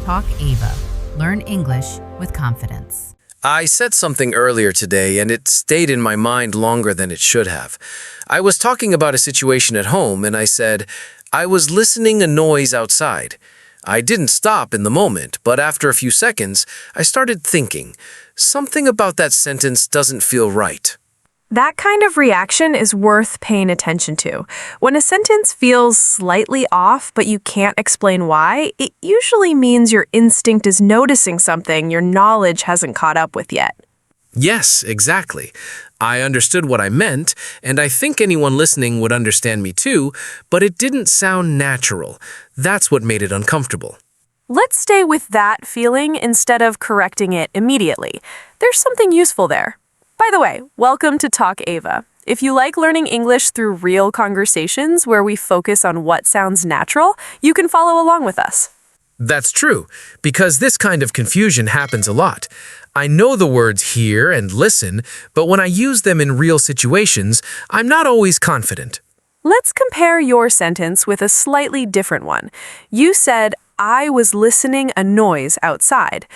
Talk Ava. Learn English with confidence. I said something earlier today and it stayed in my mind longer than it should have. I was talking about a situation at home and I said, I was listening a noise outside. I didn't stop in the moment, but after a few seconds, I started thinking, something about that sentence doesn't feel right. That kind of reaction is worth paying attention to. When a sentence feels slightly off, but you can't explain why, it usually means your instinct is noticing something your knowledge hasn't caught up with yet. Yes, exactly. I understood what I meant, and I think anyone listening would understand me too, but it didn't sound natural. That's what made it uncomfortable. Let's stay with that feeling instead of correcting it immediately. There's something useful there. By the way, welcome to Talk Ava. If you like learning English through real conversations where we focus on what sounds natural, you can follow along with us. That's true, because this kind of confusion happens a lot. I know the words hear and listen, but when I use them in real situations, I'm not always confident. Let's compare your sentence with a slightly different one. You said, I was listening a noise outside.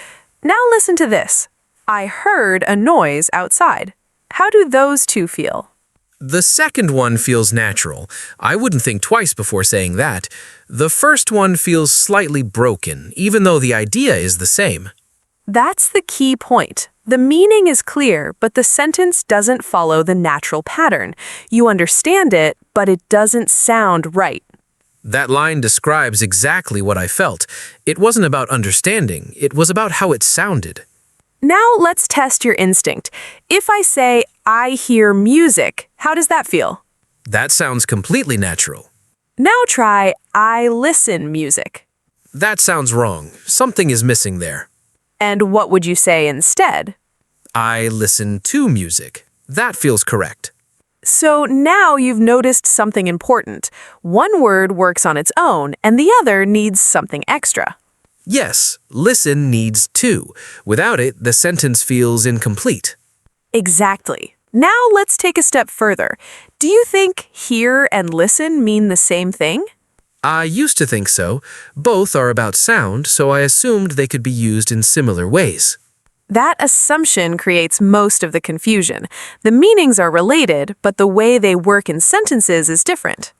Now listen to this. I heard a noise outside. How do those two feel? The second one feels natural. I wouldn't think twice before saying that. The first one feels slightly broken, even though the idea is the same. That's the key point. The meaning is clear, but the sentence doesn't follow the natural pattern. You understand it, but it doesn't sound right. That line describes exactly what I felt. It wasn't about understanding, it was about how it sounded. Now let's test your instinct. If I say, I hear music, how does that feel? That sounds completely natural. Now try, I listen music. That sounds wrong. Something is missing there. And what would you say instead? I listen to music. That feels correct. So now you've noticed something important. One word works on its own, and the other needs something extra. Yes, listen needs to. Without it, the sentence feels incomplete. Exactly. Now let's take a step further. Do you think hear and listen mean the same thing? I used to think so. Both are about sound, so I assumed they could be used in similar ways. That assumption creates most of the confusion. The meanings are related, but the way they work in sentences is different.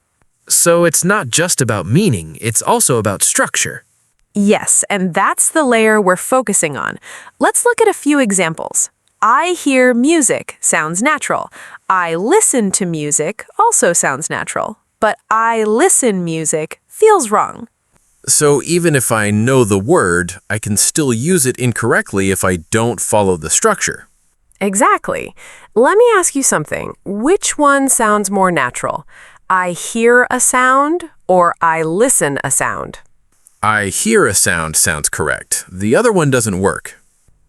So it's not just about meaning, it's also about structure. Yes, and that's the layer we're focusing on. Let's look at a few examples. I hear music sounds natural. I listen to music also sounds natural. But I listen music feels wrong. So even if I know the word, I can still use it incorrectly if I don't follow the structure. Exactly. Let me ask you something. Which one sounds more natural? I hear a sound or I listen a sound? I hear a sound sounds correct. The other one doesn't work.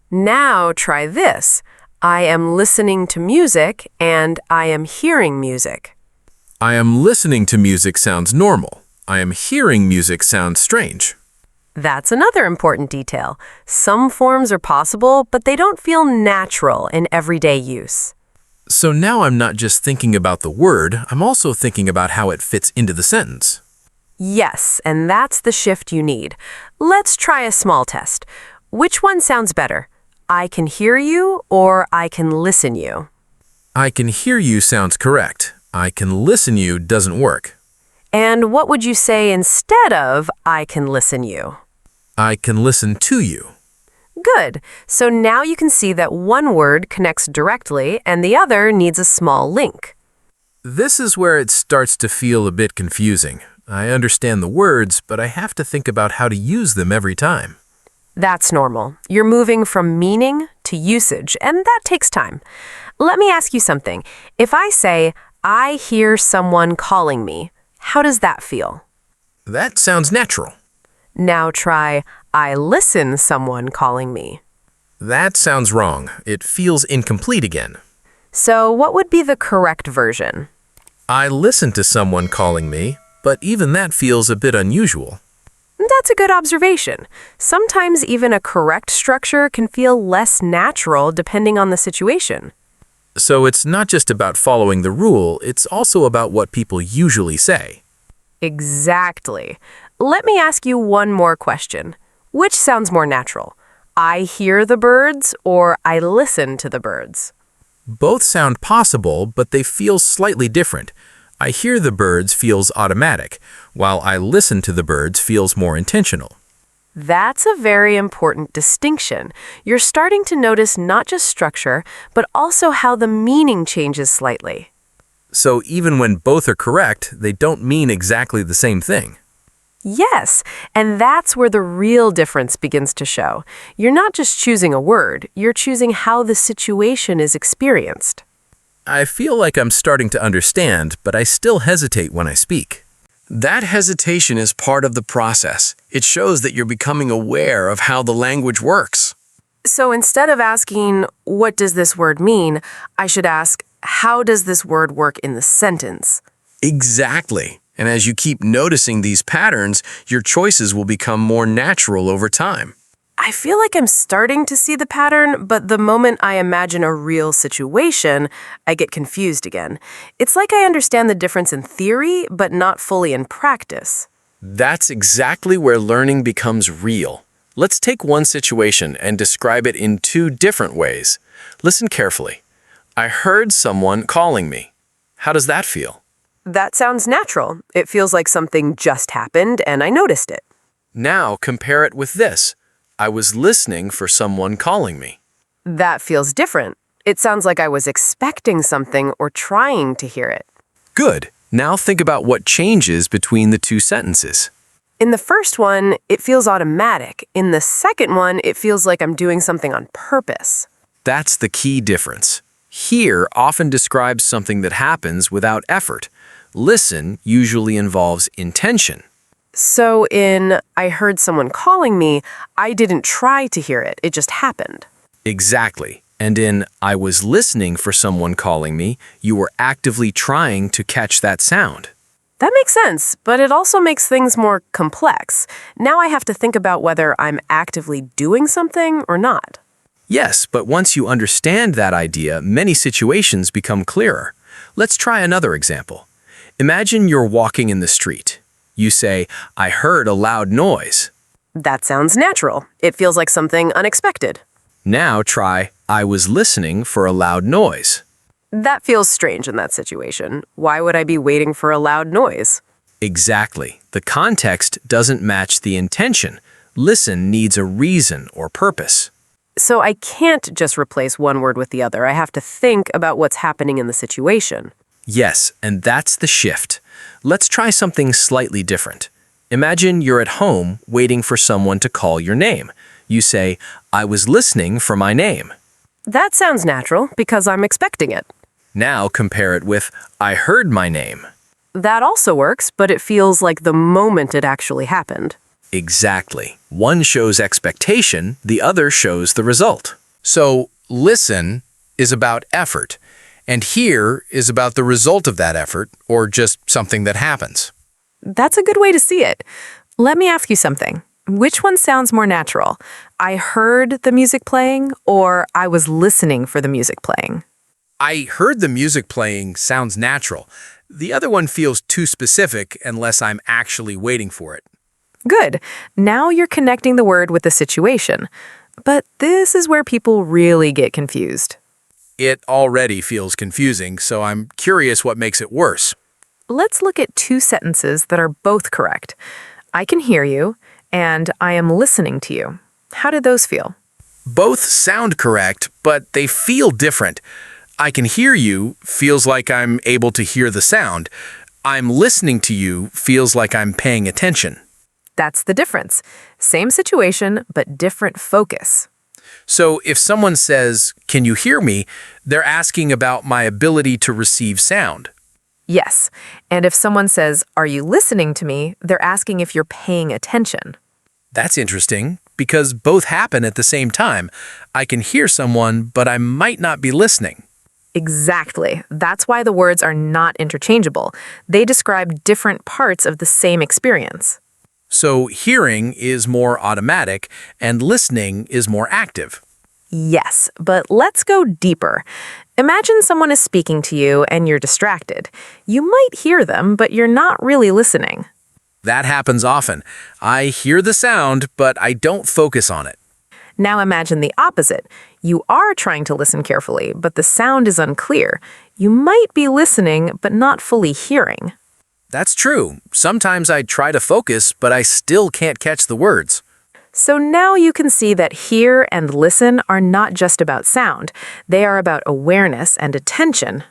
Now try this. I am listening to music and I am hearing music. I am listening to music sounds normal. I am hearing music sounds strange. That's another important detail. Some forms are possible, but they don't feel natural in everyday use. So now I'm not just thinking about the word, I'm also thinking about how it fits into the sentence. Yes, and that's the shift you need. Let's try a small test. Which one sounds better? I can hear you or I can listen you? I can hear you sounds correct. I can listen you doesn't work. And what would you say instead of I can listen you? I can listen to you. Good. So now you can see that one word connects directly and the other needs a small link. This is where it starts to feel a bit confusing. I understand the words, but I have to think about how to use them every time. That's normal. You're moving from meaning to usage, and that takes time. Let me ask you something. If I say, I hear someone calling me, how does that feel? That sounds natural. Now try, I listen someone calling me. That sounds wrong. It feels incomplete again. So what would be the correct version? I listen to someone calling me, but even that feels a bit unusual. That's a good observation. Sometimes even a correct structure can feel less natural depending on the situation. So it's not just about following the rule, it's also about what people usually say. Exactly. Let me ask you one more question. Which sounds more natural? I hear the birds or I listen to the birds? Both sound possible, but they feel slightly different. I hear the birds feels automatic, while I listen to the birds feels more intentional. That's a very important distinction. You're starting to notice not just structure, but also how the meaning changes slightly. So even when both are correct, they don't mean exactly the same thing. Yes, and that's where the real difference begins to show. You're not just choosing a word, you're choosing how the situation is experienced. I feel like I'm starting to understand, but I still hesitate when I speak. That hesitation is part of the process. It shows that you're becoming aware of how the language works. So instead of asking, what does this word mean, I should ask, how does this word work in the sentence? Exactly. And as you keep noticing these patterns, your choices will become more natural over time. I feel like I'm starting to see the pattern, but the moment I imagine a real situation, I get confused again. It's like I understand the difference in theory, but not fully in practice. That's exactly where learning becomes real. Let's take one situation and describe it in two different ways. Listen carefully. I heard someone calling me. How does that feel? That sounds natural. It feels like something just happened and I noticed it. Now compare it with this. I was listening for someone calling me. That feels different. It sounds like I was expecting something or trying to hear it. Good. Now think about what changes between the two sentences. In the first one, it feels automatic. In the second one, it feels like I'm doing something on purpose. That's the key difference. Hear often describes something that happens without effort. Listen usually involves intention. So in I heard someone calling me, I didn't try to hear it. It just happened. Exactly. And in I was listening for someone calling me, you were actively trying to catch that sound. That makes sense, but it also makes things more complex. Now I have to think about whether I'm actively doing something or not. Yes, but once you understand that idea, many situations become clearer. Let's try another example. Imagine you're walking in the street. You say, I heard a loud noise. That sounds natural. It feels like something unexpected. Now try, I was listening for a loud noise. That feels strange in that situation. Why would I be waiting for a loud noise? Exactly. The context doesn't match the intention. Listen needs a reason or purpose. So I can't just replace one word with the other. I have to think about what's happening in the situation. Yes, and that's the shift. Let's try something slightly different. Imagine you're at home waiting for someone to call your name. You say, I was listening for my name. That sounds natural because I'm expecting it. Now compare it with, I heard my name. That also works, but it feels like the moment it actually happened. Exactly. One shows expectation, the other shows the result. So, listen is about effort, and hear is about the result of that effort, or just something that happens. That's a good way to see it. Let me ask you something. Which one sounds more natural? I heard the music playing, or I was listening for the music playing? I heard the music playing sounds natural. The other one feels too specific unless I'm actually waiting for it. Good. Now you're connecting the word with the situation. But this is where people really get confused. It already feels confusing, so I'm curious what makes it worse. Let's look at two sentences that are both correct. I can hear you, and I am listening to you. How did those feel? Both sound correct, but they feel different. I can hear you feels like I'm able to hear the sound. I'm listening to you feels like I'm paying attention. That's the difference. Same situation, but different focus. So if someone says, can you hear me? They're asking about my ability to receive sound. Yes. And if someone says, are you listening to me? They're asking if you're paying attention. That's interesting, because both happen at the same time. I can hear someone, but I might not be listening. Exactly. That's why the words are not interchangeable. They describe different parts of the same experience. So hearing is more automatic, and listening is more active. Yes, but let's go deeper. Imagine someone is speaking to you and you're distracted. You might hear them, but you're not really listening. That happens often. I hear the sound, but I don't focus on it. Now imagine the opposite. You are trying to listen carefully, but the sound is unclear. You might be listening, but not fully hearing. That's true. Sometimes I try to focus, but I still can't catch the words. So now you can see that hear and listen are not just about sound. They are about awareness and attention.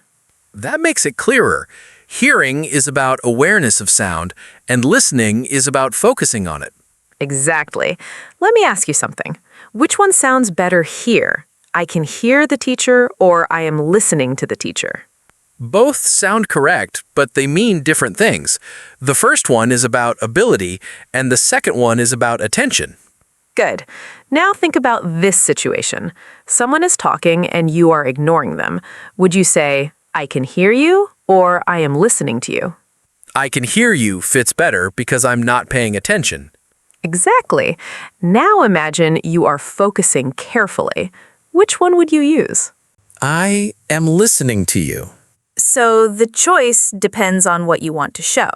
That makes it clearer. Hearing is about awareness of sound, and listening is about focusing on it. Exactly. Let me ask you something. Which one sounds better here? I can hear the teacher, or I am listening to the teacher? Both sound correct, but they mean different things. The first one is about ability, and the second one is about attention. Good. Now think about this situation. Someone is talking and you are ignoring them. Would you say, I can hear you, or I am listening to you? I can hear you fits better because I'm not paying attention. Exactly. Now imagine you are focusing carefully. Which one would you use? I am listening to you. So the choice depends on what you want to show.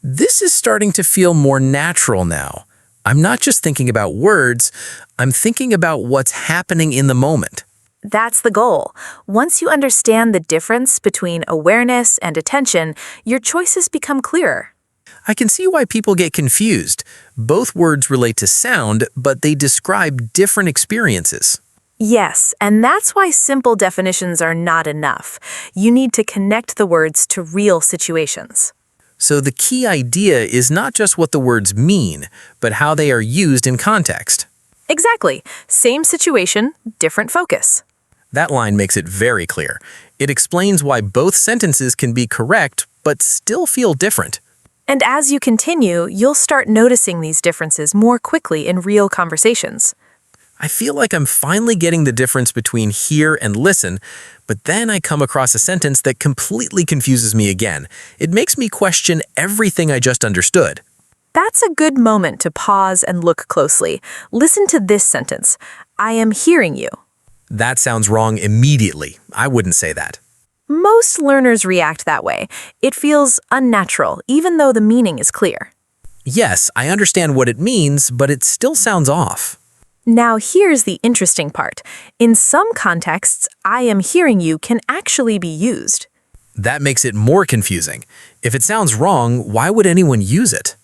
This is starting to feel more natural now. I'm not just thinking about words, I'm thinking about what's happening in the moment. That's the goal. Once you understand the difference between awareness and attention, your choices become clearer. I can see why people get confused. Both words relate to sound, but they describe different experiences. Yes, and that's why simple definitions are not enough. You need to connect the words to real situations. So the key idea is not just what the words mean, but how they are used in context. Exactly. Same situation, different focus. That line makes it very clear. It explains why both sentences can be correct, but still feel different. And as you continue, you'll start noticing these differences more quickly in real conversations. I feel like I'm finally getting the difference between hear and listen, but then I come across a sentence that completely confuses me again. It makes me question everything I just understood. That's a good moment to pause and look closely. Listen to this sentence. I am hearing you. That sounds wrong immediately. I wouldn't say that. Most learners react that way. It feels unnatural, even though the meaning is clear. Yes, I understand what it means, but it still sounds off. Now here's the interesting part. In some contexts, I am hearing you can actually be used. That makes it more confusing. If it sounds wrong, why would anyone use it?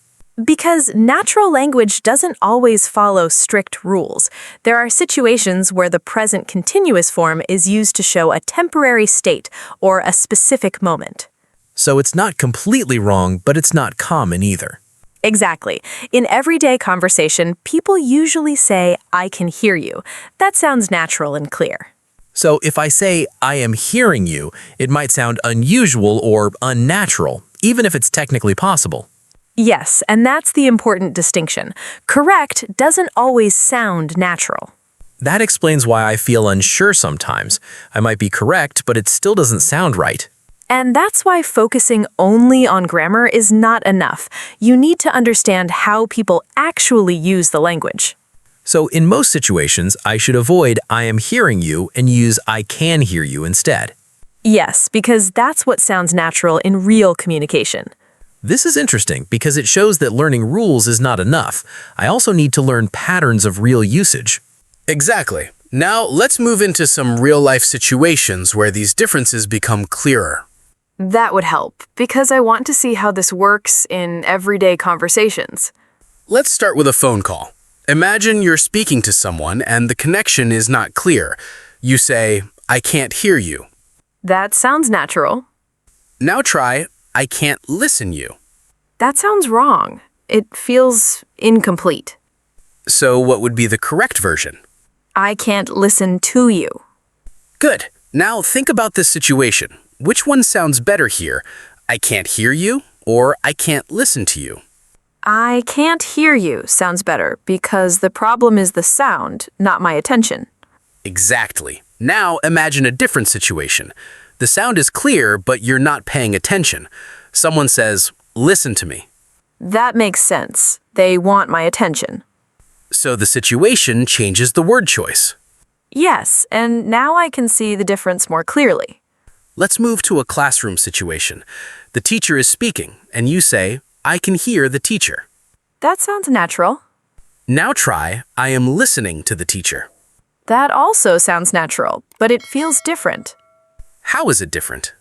Because natural language doesn't always follow strict rules. There are situations where the present continuous form is used to show a temporary state or a specific moment. So it's not completely wrong, but it's not common either. Exactly. In everyday conversation, people usually say, I can hear you. That sounds natural and clear. So if I say, I am hearing you, it might sound unusual or unnatural, even if it's technically possible. Yes, and that's the important distinction. Correct doesn't always sound natural. That explains why I feel unsure sometimes. I might be correct, but it still doesn't sound right. And that's why focusing only on grammar is not enough. You need to understand how people actually use the language. So in most situations, I should avoid I am hearing you and use I can hear you instead. Yes, because that's what sounds natural in real communication. This is interesting because it shows that learning rules is not enough. I also need to learn patterns of real usage. Exactly. Now let's move into some real-life situations where these differences become clearer. That would help, because I want to see how this works in everyday conversations. Let's start with a phone call. Imagine you're speaking to someone and the connection is not clear. You say, I can't hear you. That sounds natural. Now try, I can't listen you. That sounds wrong. It feels incomplete. So what would be the correct version? I can't listen to you. Good. Now think about this situation. Which one sounds better here? I can't hear you or I can't listen to you? I can't hear you sounds better because the problem is the sound, not my attention. Exactly. Now imagine a different situation. The sound is clear, but you're not paying attention. Someone says, listen to me. That makes sense. They want my attention. So the situation changes the word choice. Yes, and now I can see the difference more clearly. Let's move to a classroom situation. The teacher is speaking, and you say, I can hear the teacher. That sounds natural. Now try, I am listening to the teacher. That also sounds natural, but it feels different. How is it different?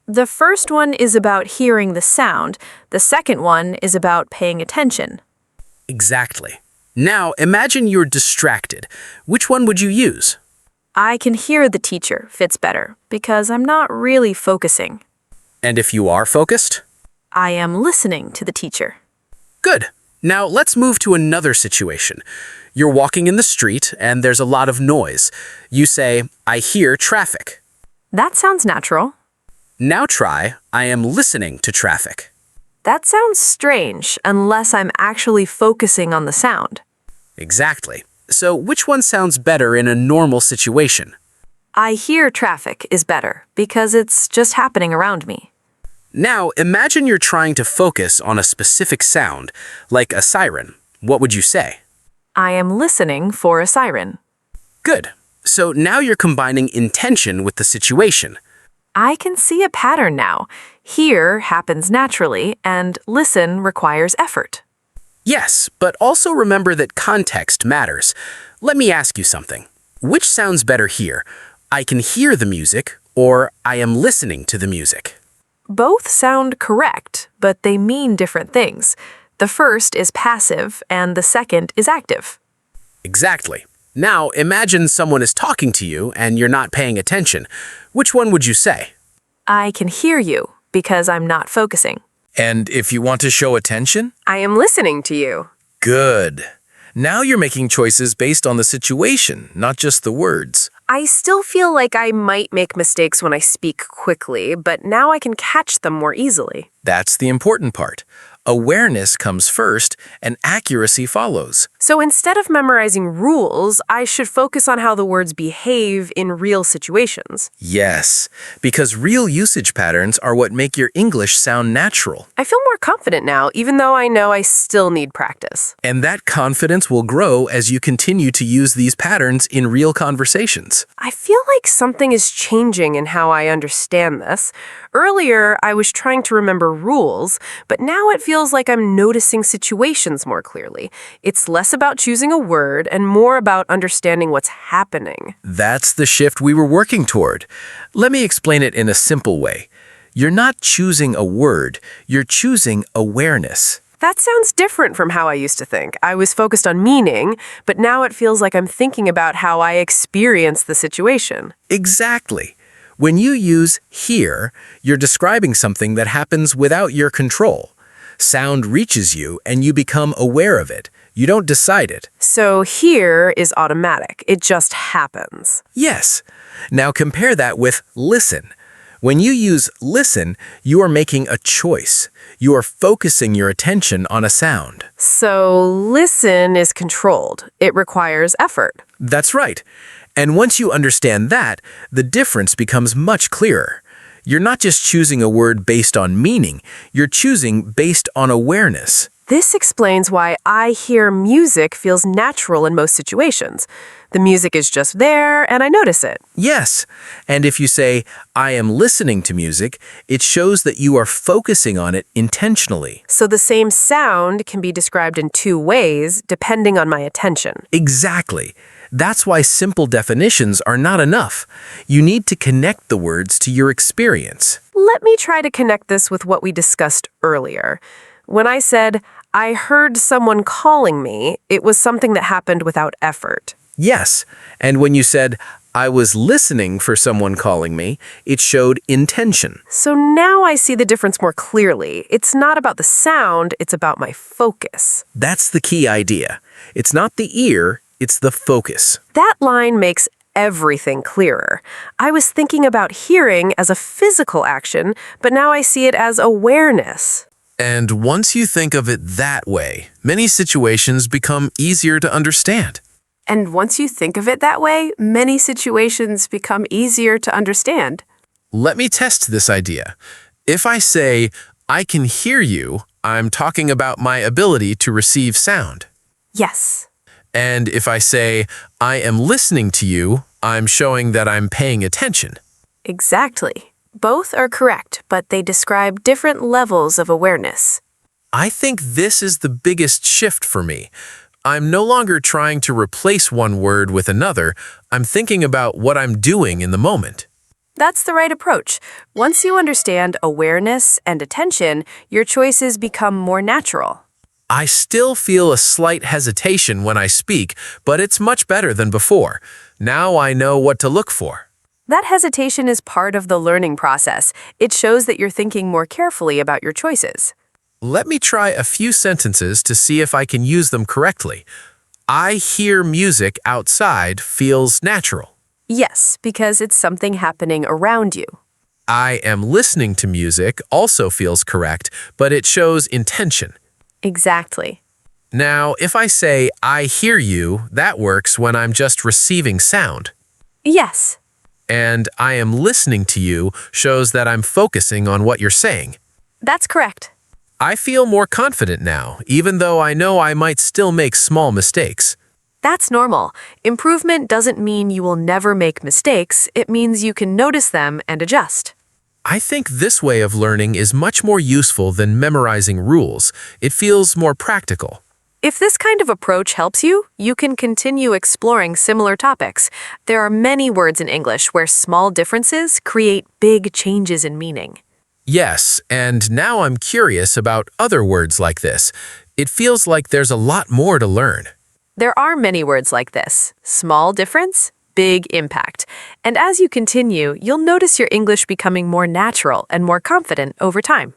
The first one is about hearing the sound. The second one is about paying attention. Exactly. Now imagine you're distracted. Which one would you use? I can hear the teacher fits better because I'm not really focusing. And if you are focused? I am listening to the teacher. Good. Now let's move to another situation. You're walking in the street and there's a lot of noise. You say, I hear traffic. That sounds natural. Now try, I am listening to traffic. That sounds strange unless I'm actually focusing on the sound. Exactly. So which one sounds better in a normal situation? I hear traffic is better because it's just happening around me. Now imagine you're trying to focus on a specific sound, like a siren. What would you say? I am listening for a siren. Good. So now you're combining intention with the situation. I can see a pattern now. Hear happens naturally, and listen requires effort. Yes, but also remember that context matters. Let me ask you something. Which sounds better here? I can hear the music, or I am listening to the music? Both sound correct, but they mean different things. The first is passive, and the second is active. Exactly. Now imagine someone is talking to you and you're not paying attention. Which one would you say? I can hear you because I'm not focusing. And if you want to show attention? I am listening to you. Good. Now you're making choices based on the situation, not just the words. I still feel like I might make mistakes when I speak quickly, but now I can catch them more easily. That's the important part. Awareness comes first and accuracy follows. So instead of memorizing rules, I should focus on how the words behave in real situations. Yes, because real usage patterns are what make your English sound natural. I feel more confident now, even though I know I still need practice. And that confidence will grow as you continue to use these patterns in real conversations. I feel like something is changing in how I understand this. Earlier, I was trying to remember rules, but now it feels like I'm noticing situations more clearly. It's less about choosing a word and more about understanding what's happening. That's the shift we were working toward. Let me explain it in a simple way. You're not choosing a word, you're choosing awareness. That sounds different from how I used to think. I was focused on meaning, but now it feels like I'm thinking about how I experience the situation. Exactly. When you use hear, you're describing something that happens without your control. Sound reaches you and you become aware of it. You don't decide it. So hear is automatic. It just happens. Yes. Now compare that with listen. When you use listen, you are making a choice. You are focusing your attention on a sound. So listen is controlled. It requires effort. That's right. And once you understand that, the difference becomes much clearer. You're not just choosing a word based on meaning, you're choosing based on awareness. This explains why I hear music feels natural in most situations. The music is just there and I notice it. Yes, and if you say, I am listening to music, it shows that you are focusing on it intentionally. So the same sound can be described in two ways depending on my attention. Exactly. That's why simple definitions are not enough. You need to connect the words to your experience. Let me try to connect this with what we discussed earlier. When I said, I heard someone calling me, it was something that happened without effort. Yes, and when you said, I was listening for someone calling me, it showed intention. So now I see the difference more clearly. It's not about the sound, it's about my focus. That's the key idea. It's not the ear, it's the focus. That line makes everything clearer. I was thinking about hearing as a physical action, but now I see it as awareness. And once you think of it that way, many situations become easier to understand. And once you think of it that way, many situations become easier to understand. Let me test this idea. If I say, I can hear you, I'm talking about my ability to receive sound. Yes. And if I say, I am listening to you, I'm showing that I'm paying attention. Exactly. Both are correct, but they describe different levels of awareness. I think this is the biggest shift for me. I'm no longer trying to replace one word with another. I'm thinking about what I'm doing in the moment. That's the right approach. Once you understand awareness and attention, your choices become more natural. I still feel a slight hesitation when I speak, but it's much better than before. Now I know what to look for. That hesitation is part of the learning process. It shows that you're thinking more carefully about your choices. Let me try a few sentences to see if I can use them correctly. I hear music outside feels natural. Yes, because it's something happening around you. I am listening to music also feels correct, but it shows intention. Exactly. Now, if I say, I hear you, that works when I'm just receiving sound. Yes. And I am listening to you shows that I'm focusing on what you're saying. That's correct. I feel more confident now, even though I know I might still make small mistakes. That's normal. Improvement doesn't mean you will never make mistakes. It means you can notice them and adjust. I think this way of learning is much more useful than memorizing rules. It feels more practical. If this kind of approach helps you, you can continue exploring similar topics. There are many words in English where small differences create big changes in meaning. Yes, and now I'm curious about other words like this. It feels like there's a lot more to learn. There are many words like this. Small difference, big impact. And as you continue, you'll notice your English becoming more natural and more confident over time.